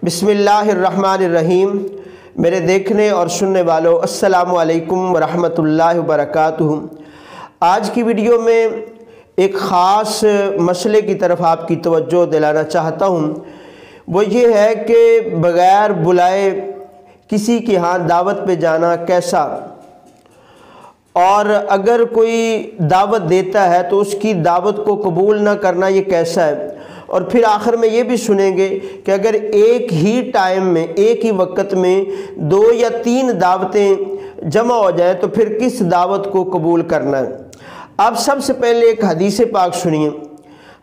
बिस्मिल्लाहिर्रहमानिर्रहीम। मेरे देखने और सुनने वालों, अस्सलामु अलैकुम वरहमत उल्लाहि वबरकातुहू। आज की वीडियो में एक ख़ास मसले की तरफ आपकी तवज्जो दिलाना चाहता हूँ। वो ये है कि बग़ैर बुलाए किसी के यहाँ दावत पे जाना कैसा, और अगर कोई दावत देता है तो उसकी दावत को कबूल ना करना ये कैसा है। और फिर आखिर में ये भी सुनेंगे कि अगर एक ही टाइम में, एक ही वक्त में 2 या 3 दावतें जमा हो जाए तो फिर किस दावत को कबूल करना है। आप सबसे पहले एक हदीस पाक सुनिए।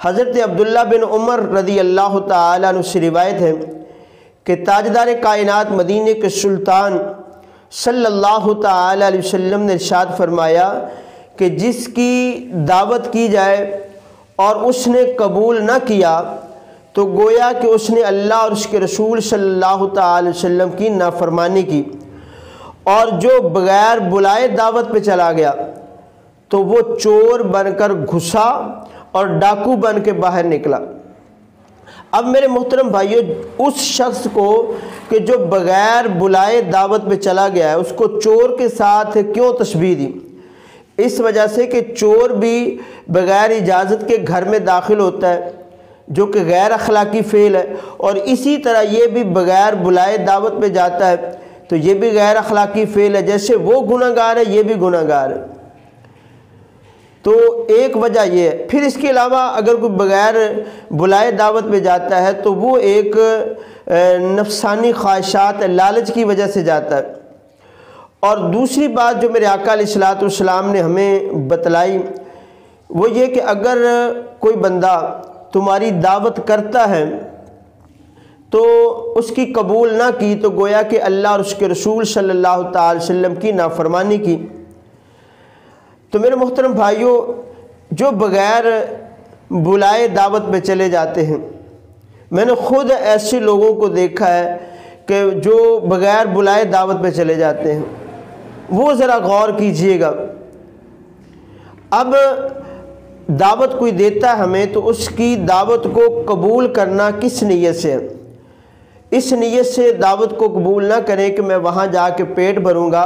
हज़रत अब्दुल्ला बिन उमर रज़ी अल्लाह तआला अन्हु से रिवायत है कि ताजदार कायनात मदीने के सुल्तान सल्लल्लाहु तआला अलैहि वसल्लम ने इरशाद फरमाया कि जिसकी दावत की जाए और उसने कबूल न किया तो गोया कि उसने अल्लाह और उसके रसूल सल्लल्लाहु तआला अलैहि वसल्लम की नाफरमानी की। और जो बग़ैर बुलाए दावत पे चला गया तो वो चोर बनकर घुसा और डाकू बन के बाहर निकला। अब मेरे मोहतरम भाइयों, उस शख्स को कि जो बग़ैर बुलाए दावत पे चला गया है, उसको चोर के साथ क्यों तशबीह दी? इस वजह से कि चोर भी बग़ैर इजाज़त के घर में दाखिल होता है, जो कि गैर अखलाकी फ़ेल है, और इसी तरह ये भी बग़ैर बुलाए दावत पे जाता है तो ये भी गैर अखलाकी फ़ेल है। जैसे वो गुनहगार है, ये भी गुनहगार है। तो एक वजह ये है। फिर इसके अलावा अगर कोई बग़ैर बुलाए दावत पे जाता है तो वो एक नफसानी ख्वाहिशात, लालच की वजह से जाता है। और दूसरी बात जो मेरे आका अलैहिस्सलातु वस्सलाम ने हमें बतलाई वो ये कि अगर कोई बंदा तुम्हारी दावत करता है तो उसकी कबूल ना की तो गोया कि अल्लाह और उसके रसूल सल्लल्लाहु तआला अलैहि वसल्लम की नाफरमानी की। तो मेरे मोहतरम भाइयों, जो बग़ैर बुलाए दावत पे चले जाते हैं, मैंने ख़ुद ऐसे लोगों को देखा है कि जो बग़ैर बुलाए दावत पे चले जाते हैं, वो ज़रा गौर कीजिएगा। अब दावत कोई देता है हमें तो उसकी दावत को कबूल करना किस नीयत से है? इस नीयत से दावत को कबूल ना करें कि मैं वहाँ जाके पेट भरूँगा,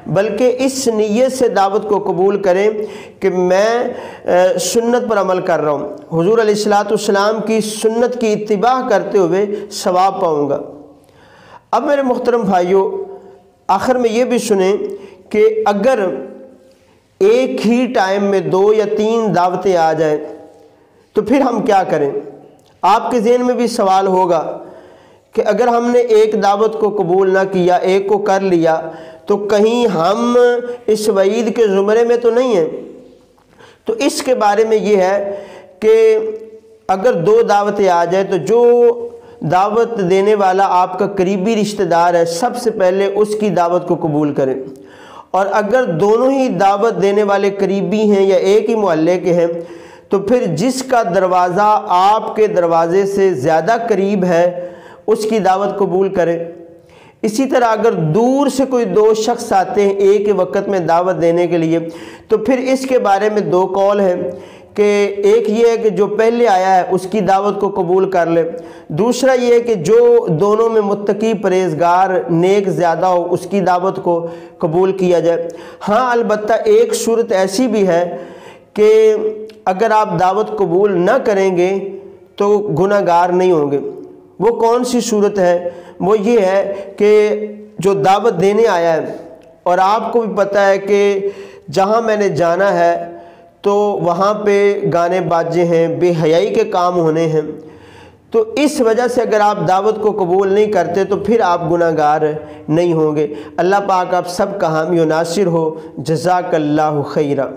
बल्कि इस नीयत से दावत को कबूल करें कि मैं सुन्नत पर अमल कर रहा हूँ, हुज़ूर अलैहिस्सलातु वस्सलाम की सुन्नत की इत्तिबा करते हुए सवाब पाऊँगा। अब मेरे मोहतरम भाइयों, आखिर में ये भी सुने कि अगर एक ही टाइम में 2 या 3 दावतें आ जाएं तो फिर हम क्या करें? आपके ज़हन में भी सवाल होगा कि अगर हमने एक दावत को कबूल ना किया, एक को कर लिया, तो कहीं हम इस वईद के ज़ुमरे में तो नहीं हैं। तो इसके बारे में ये है कि अगर 2 दावतें आ जाए तो जो दावत देने वाला आपका करीबी रिश्तेदार है, सबसे पहले उसकी दावत को कबूल करें। और अगर दोनों ही दावत देने वाले करीबी हैं या एक ही मोहल्ले के हैं तो फिर जिसका दरवाज़ा आपके दरवाज़े से ज़्यादा करीब है उसकी दावत कबूल करें। इसी तरह अगर दूर से कोई 2 शख्स आते हैं एक ही वक्त में दावत देने के लिए तो फिर इसके बारे में 2 कौल हैं कि एक ये है कि जो पहले आया है उसकी दावत को कबूल कर ले, दूसरा ये है कि जो दोनों में मुत्तकी परहेज़गार नेक ज़्यादा हो उसकी दावत को कबूल किया जाए। हाँ, अलबत्ता एक सूरत ऐसी भी है कि अगर आप दावत कबूल ना करेंगे तो गुनहगार नहीं होंगे। वो कौन सी सूरत है? वो ये है कि जो दावत देने आया है और आपको भी पता है कि जहाँ मैंने जाना है तो वहाँ पे गाने बाजे हैं, बेहयाई के काम होने हैं, तो इस वजह से अगर आप दावत को कबूल नहीं करते तो फिर आप गुनहगार नहीं होंगे। अल्लाह पाक आप सब का हामी व नासिर हो। जज़ाकल्लाहु खैरा।